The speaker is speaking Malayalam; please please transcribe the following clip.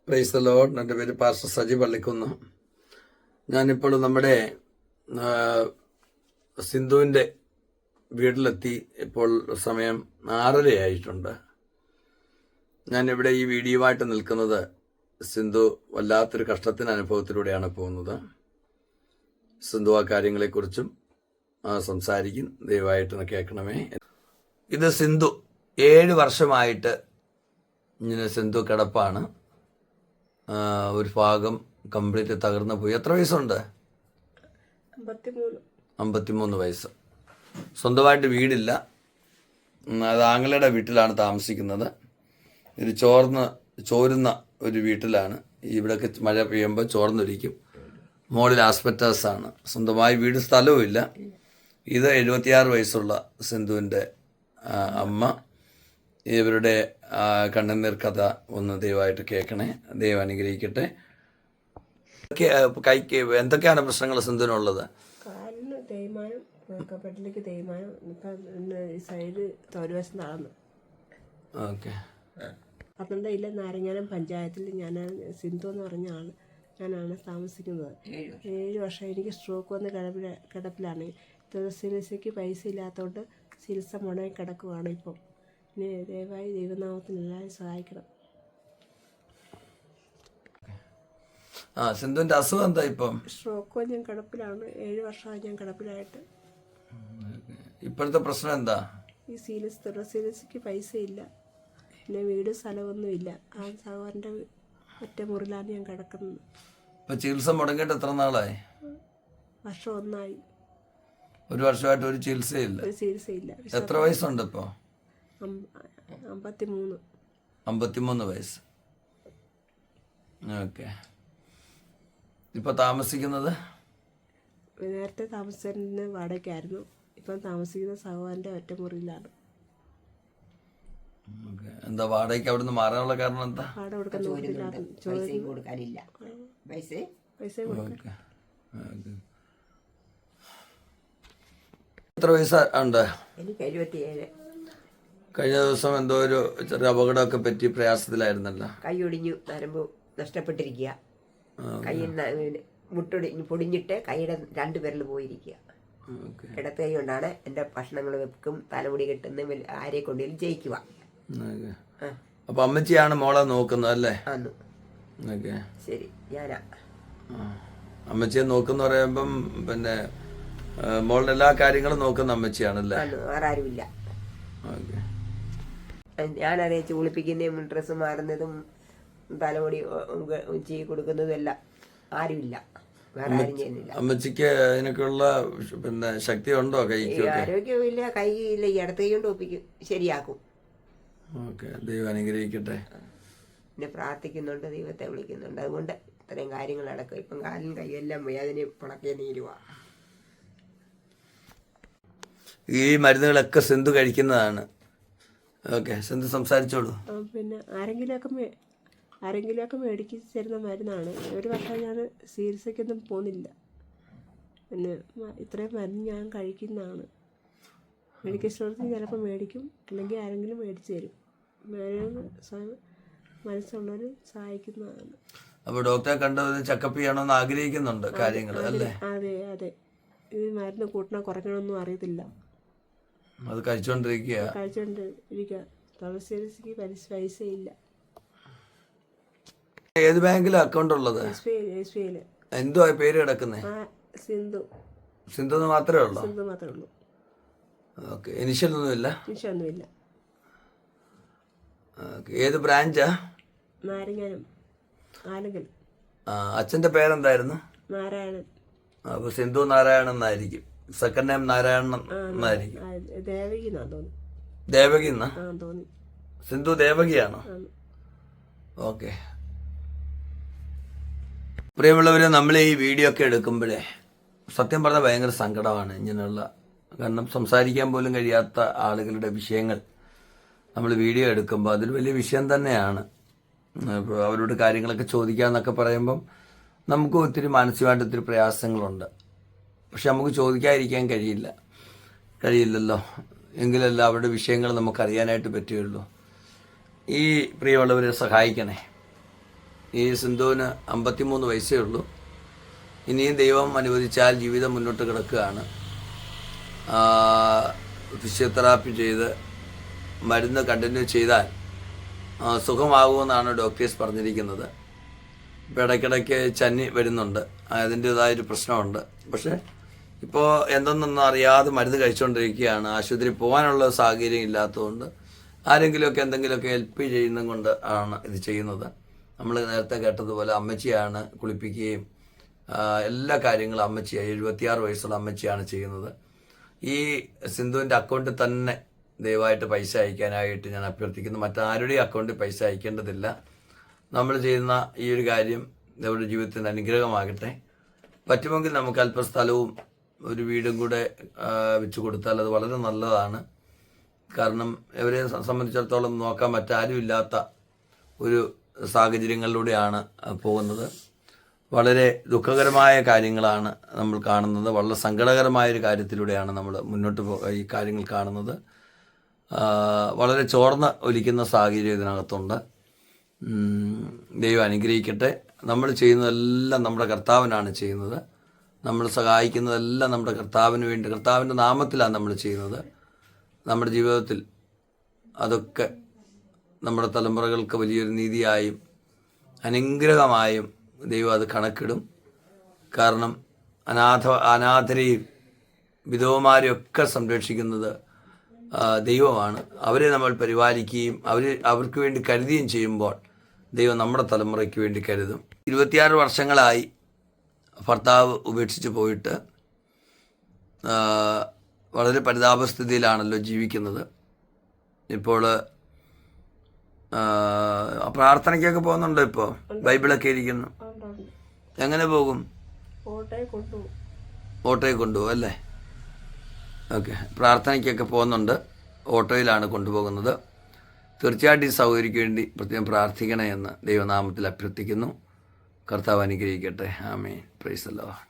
Price the Lord. എൻ്റെ പേര് പാസ്റ്റർ സജി പള്ളിക്കുന്ന്. ഞാനിപ്പോൾ നമ്മുടെ സിന്ധുവിൻ്റെ വീട്ടിലെത്തി. ഇപ്പോൾ സമയം 6:30 ആയിട്ടുണ്ട്. ഞാനിവിടെ ഈ വീഡിയോയുമായിട്ട് നിൽക്കുന്നത് സിന്ധു വല്ലാത്തൊരു കഷ്ടത്തിന് അനുഭവത്തിലൂടെയാണ് പോകുന്നത്. സിന്ധു ആ കാര്യങ്ങളെക്കുറിച്ചും സംസാരിക്കും. ദയവായിട്ടൊന്ന് കേൾക്കണമേ. ഇത് സിന്ധു 7 വർഷമായിട്ട് ഇങ്ങനെ സിന്ധു കിടപ്പാണ്. ഒരു ഭാഗം കംപ്ലീറ്റ് തകർന്നു പോയി. എത്ര വയസ്സുണ്ട്? 53 വയസ്സ്. സ്വന്തമായിട്ട് വീടില്ല. അത് ആങ്ങളുടെ വീട്ടിലാണ് താമസിക്കുന്നത്. ഇത് ചോരുന്ന ഒരു വീട്ടിലാണ്. ഇവിടെയൊക്കെ മഴ പെയ്യുമ്പോൾ ചോർന്നൊലിക്കും. മോളിൽ ആസ്പെറ്റാസാണ്. സ്വന്തമായി വീട് സ്ഥലവും ഇല്ല. ഇത് 76 വയസ്സുള്ള സിന്ധുവിൻ്റെ അമ്മ. ഇവരുടെ കണ്ണുനീർ കഥ ഒന്ന് ദയവായിട്ട് കേൾക്കണേ. ദൈവം അനുഗ്രഹിക്കട്ടെ. കൈക്ക് എന്തൊക്കെയാണ് പ്രശ്നങ്ങൾ സിന്ധുവിനുള്ളത്? കാലിന് തേയ്മാനം, കപ്പട്ടിലേക്ക് തേയ്മാനം, ഇപ്പം സൈഡ് തോരുവശം നടന്നു. ഓക്കെ. പത്തനംതിട്ട നാരങ്ങാനം പഞ്ചായത്തിൽ ഞാൻ സിന്ധു എന്ന് പറഞ്ഞ ഞാനാണ് താമസിക്കുന്നത്. 7 വർഷം എനിക്ക് സ്ട്രോക്ക് വന്ന് കിടപ്പിലാണ്. ചികിത്സയ്ക്ക് പൈസ ഇല്ലാത്തതുകൊണ്ട് ചികിത്സ മുടങ്ങി കിടക്കുകയാണ്. ഇപ്പം ഇനി ദയവായി ദൈവനാമത്തിന് എല്ലാവരും സഹായിക്കണം. സിന്ധുവിന്റെ അസുഖം എന്താ? ഇപ്പം സ്ട്രോക്ക് ഞാൻ കിടപ്പിലാണ്. 7 വർഷമായി ഞാൻ കിടപ്പിലായിട്ട്. ഇപ്പോഴത്തെ പ്രശ്നം എന്താ? ഈ ചികിത്സയ്ക്ക് പൈസ ഇല്ല. പിന്നെ വീട് സ്ഥലമൊന്നും ഇല്ല. ആ സഹോദരൻ്റെ ഒറ്റ മുറിയിലാണ് ഞാൻ കിടക്കുന്നത്. ഇപ്പൊ ചികിത്സ മുടങ്ങിയിട്ട് എത്ര നാളായി? വർഷം 1 1 വർഷമായിട്ട് ഒരു ചികിത്സയില്ല. ഒരു ചികിത്സയില്ല. എത്ര വയസ്സുണ്ട് ഇപ്പോ? 53 വയസ്സ്. ഓക്കെ. ഇപ്പൊ താമസിക്കുന്നത്? നേരത്തെ താമസിച്ചിരുന്ന വാടകയ്ക്കായിരുന്നു. ഇപ്പം താമസിക്കുന്ന സഹോദരൻ്റെ ഒറ്റ മുറിയിലാണ്. എന്താ വാടകയ്ക്ക് അവിടുന്ന് മാറാനുള്ള കാരണം എന്താ? വാടക കൊടുക്കാൻ പൈസ കൊടുക്കാൻ. എത്ര വയസ്സുണ്ട്? എനിക്ക് 77. കഴിഞ്ഞ ദിവസം എന്തോ ഒരു ചെറിയ അപകടമൊക്കെ പറ്റി പ്രയാസത്തിലായിരുന്നല്ലോ. കൈ ഒടിഞ്ഞു, നരമ്പ് നഷ്ടപ്പെട്ടിരിക്കുക. കൈയിൽ പൊടിഞ്ഞിട്ട് കൈയുടെ 2 വിരൽ പോയിരിക്കുക. ഇടത്ത് കൈ കൊണ്ടാണ് എൻ്റെ ഭക്ഷണങ്ങൾ വെക്കും, തലമുടി കെട്ടുന്ന ആരെ കൊണ്ടേലും ജയിക്കുക. അപ്പൊ അമ്മച്ചിയാണ് മോളെ നോക്കുന്നത് അല്ലേ? ശരി, ഞാനാ അമ്മച്ചിയെ നോക്കുന്ന പറയുമ്പം പിന്നെ മോളുടെ എല്ലാ കാര്യങ്ങളും നോക്കുന്ന അമ്മച്ചിയാണല്ലേ? വേറാരുമില്ല. ഞാനറിയിച്ച് കുളിപ്പിക്കുന്നതും ഡ്രസ്സ് മാറുന്നതും തലമുടി ചെയ്ത് കൊടുക്കുന്നതും എല്ലാം ആരുമില്ല. വേറെ ആരും ചെയ്യുന്നില്ല. അമ്മച്ചിക്ക് അതിനൊക്കെയുള്ള പിന്നെ ശക്തി ഉണ്ടോ? കൈക്ക് ആരോഗ്യമില്ല, കൈയില്ല. ഈ ഇടത്ത് കൈ കൊണ്ട് ഒപ്പിക്കും, ശരിയാക്കും. ഓക്കെ. ദൈവം അനുഗ്രഹിക്കട്ടെ. പിന്നെ പ്രാർത്ഥിക്കുന്നുണ്ട്, ദൈവത്തെ വിളിക്കുന്നുണ്ട്. അതുകൊണ്ട് ഇത്രയും കാര്യങ്ങൾ നടക്കും. ഇപ്പം കാലും കൈയെല്ലാം വേദന പുളക്കെ നീരുവാ. ഈ മരുന്നുകളൊക്കെ സിന്ധു കഴിക്കുന്നതാണ്. ഓക്കെ, സിന്ധു സംസാരിച്ചോളൂ. പിന്നെ ആരെങ്കിലുമൊക്കെ മേടിച്ച് തരുന്ന മരുന്നാണ്. 1 വർഷം ഞാൻ ചികിത്സയ്ക്കൊന്നും പോകുന്നില്ല. പിന്നെ ഇത്രയും മരുന്ന് ഞാൻ കഴിക്കുന്നതാണ്. മെഡിക്കൽ സ്റ്റോറിൽ ചിലപ്പോൾ മേടിക്കും, അല്ലെങ്കിൽ ആരെങ്കിലും മേടിച്ച് തരും. മനസ്സുള്ളവർ സഹായിക്കുന്നതാണ്. അപ്പോൾ ഡോക്ടറെ കണ്ടത് ചെക്കപ്പ് ചെയ്യണമെന്ന് ആഗ്രഹിക്കുന്നുണ്ട് കാര്യങ്ങൾ അല്ലേ? അതെ. ഈ മരുന്ന് കൂട്ടണം കുറയ്ക്കണമെന്നും അറിയത്തില്ല. അത് കഴിച്ചോണ്ടിരിക്കുക. തുളസിക്ക് പൈസ ഇല്ല. ഏത് ബാങ്കിലാണ് അക്കൗണ്ട് ഉള്ളത്? SBI. എന്തുവാ പേര് കിടക്കുന്നത്? സിന്ധു മാത്രമേ ഉള്ളൂ. ഓക്കെ. ഇനിഷ്യൽ ഒന്നുമില്ല? ഒന്നുമില്ല. ഏത് ബ്രാഞ്ചാ? നാരങ്ങാനം, ആലങ്കൽ. അച്ഛന്റെ പേരെന്തായിരുന്നു? നാരായണൻ. അപ്പൊ സിന്ധു നാരായണൻ എന്നായിരിക്കും. സെക്കൻഡ് നെയിം നാരായണൻ എന്നായിരിക്കും. ദേവകി എന്നാ? സിന്ധു ദേവകിയാണോ? ഓക്കെ. പ്രിയമുള്ളവരെ, നമ്മൾ ഈ വീഡിയോ ഒക്കെ എടുക്കുമ്പോഴേ സത്യം പറഞ്ഞാൽ ഭയങ്കര സങ്കടമാണ്. ഇങ്ങനെയുള്ള കാരണം സംസാരിക്കാൻ പോലും കഴിയാത്ത ആളുകളുടെ വിഷയങ്ങൾ നമ്മൾ വീഡിയോ എടുക്കുമ്പോൾ അതൊരു വലിയ വിഷയം തന്നെയാണ്. ഇപ്പോൾ അവരോട് കാര്യങ്ങളൊക്കെ ചോദിക്കാന്നൊക്കെ പറയുമ്പം നമുക്ക് ഒത്തിരി മാനസികമായിട്ട് ഒത്തിരി പ്രയാസങ്ങളുണ്ട്. പക്ഷെ നമുക്ക് ചോദിക്കാതിരിക്കാൻ കഴിയില്ലല്ലോ. എങ്കിലല്ല അവരുടെ വിഷയങ്ങൾ നമുക്കറിയാനായിട്ട് പറ്റുകയുള്ളൂ. ഈ പ്രിയമുള്ളവരെ സഹായിക്കണേ. ഈ സിന്ധുവിന് 53 വയസ്സേ ഉള്ളൂ. ഇനിയും ദൈവം അനുവദിച്ചാൽ ജീവിതം മുന്നോട്ട് കിടക്കുകയാണ്. ഫിസിയോതെറാപ്പി ചെയ്ത് മരുന്ന് കണ്ടിന്യൂ ചെയ്താൽ സുഖമാകുമെന്നാണ് ഡോക്ടേഴ്സ് പറഞ്ഞിരിക്കുന്നത്. ഇപ്പോൾ ഇടയ്ക്കിടയ്ക്ക് ചന്നി വരുന്നുണ്ട്, അതിൻ്റേതായൊരു പ്രശ്നമുണ്ട്. പക്ഷേ ഇപ്പോൾ എന്തെന്നൊന്നും അറിയാതെ മരുന്ന് കഴിച്ചുകൊണ്ടിരിക്കുകയാണ്. ആശുപത്രി പോകാനുള്ള സാഹചര്യം ഇല്ലാത്തതുകൊണ്ട് ആരെങ്കിലുമൊക്കെ എന്തെങ്കിലുമൊക്കെ ഹെൽപ്പ് ചെയ്യുന്നത് കൊണ്ട് ആണ് ഇത് ചെയ്യുന്നത്. നമ്മൾ നേരത്തെ കേട്ടതുപോലെ അമ്മച്ചിയാണ് കുളിപ്പിക്കുകയും എല്ലാ കാര്യങ്ങളും അമ്മച്ചിയാണ്, 76 വയസ്സുള്ള അമ്മച്ചിയാണ് ചെയ്യുന്നത്. ഈ സിന്ധുവിൻ്റെ അക്കൗണ്ടിൽ തന്നെ ദയവായിട്ട് പൈസ അയക്കാനായിട്ട് ഞാൻ അഭ്യർത്ഥിക്കുന്നു. മറ്റാരുടെയും അക്കൗണ്ടിൽ പൈസ അയക്കേണ്ടതില്ല. നമ്മൾ ചെയ്യുന്ന ഈ ഒരു കാര്യം നമ്മുടെ ജീവിതത്തിന് അനുഗ്രഹമാകട്ടെ. പറ്റുമെങ്കിൽ നമുക്ക് അല്പ സ്ഥലവും ഒരു വീടും കൂടെ വെച്ച് കൊടുത്താൽ അത് വളരെ നല്ലതാണ്. കാരണം ഇവരെ സംബന്ധിച്ചിടത്തോളം നോക്കാൻ മറ്റാരും ഇല്ലാത്ത ഒരു സാഹചര്യങ്ങളിലൂടെയാണ് പോകുന്നത്. വളരെ ദുഃഖകരമായ കാര്യങ്ങളാണ് നമ്മൾ കാണുന്നത്. വളരെ സങ്കടകരമായൊരു കാര്യത്തിലൂടെയാണ് നമ്മൾ മുന്നോട്ട് ഈ കാര്യങ്ങൾ കാണുന്നത്. വളരെ ചോർന്ന് ഒലിക്കുന്ന സാഹചര്യം ഇതിനകത്തുണ്ട്. ദൈവം അനുഗ്രഹിക്കട്ടെ. നമ്മൾ ചെയ്യുന്നതെല്ലാം നമ്മുടെ കർത്താവിനാണ് ചെയ്യുന്നത്. നമ്മൾ സഹായിക്കുന്നതെല്ലാം നമ്മുടെ കർത്താവിന് വേണ്ടി, കർത്താവിൻ്റെ നാമത്തിലാണ് നമ്മൾ ചെയ്യുന്നത്. നമ്മുടെ ജീവിതത്തിൽ അതൊക്കെ നമ്മുടെ തലമുറകൾക്ക് വലിയൊരു നീതിയായും അനുഗ്രഹമായും ദൈവം അത് കണക്കിടും. കാരണം അനാഥരെയും വിധവമാരെയും ഒക്കെ സംരക്ഷിക്കുന്നത് ദൈവമാണ്. അവരെ നമ്മൾ പരിപാലിക്കുകയും അവർക്ക് വേണ്ടി കരുതുകയും ചെയ്യുമ്പോൾ ദൈവം നമ്മുടെ തലമുറയ്ക്ക് വേണ്ടി കരുതും. 26 വർഷങ്ങളായി ഭർത്താവ് ഉപേക്ഷിച്ച് പോയിട്ട് വളരെ പരിതാപസ്ഥിതിയിലാണല്ലോ ജീവിക്കുന്നത്. ഇപ്പോൾ പ്രാർത്ഥനയ്ക്കൊക്കെ പോകുന്നുണ്ടോ? ഇപ്പോൾ ബൈബിളൊക്കെ ഇരിക്കുന്നു. എങ്ങനെ പോകും? ഓട്ടോയിൽ കൊണ്ടുപോകും അല്ലേ? ഓക്കെ. പ്രാർത്ഥനയ്ക്കൊക്കെ പോകുന്നുണ്ട്, ഓട്ടോയിലാണ് കൊണ്ടുപോകുന്നത്. തീർച്ചയായിട്ടും ഈ സൗകര്യക്ക് വേണ്ടി പ്രത്യേകം പ്രാർത്ഥിക്കണേ എന്ന് ദൈവനാമത്തിൽ അഭ്യർത്ഥിക്കുന്നു. കർത്താവ് അനുഗ്രഹിക്കട്ടെ. ആമേൻ. Praise the Lord.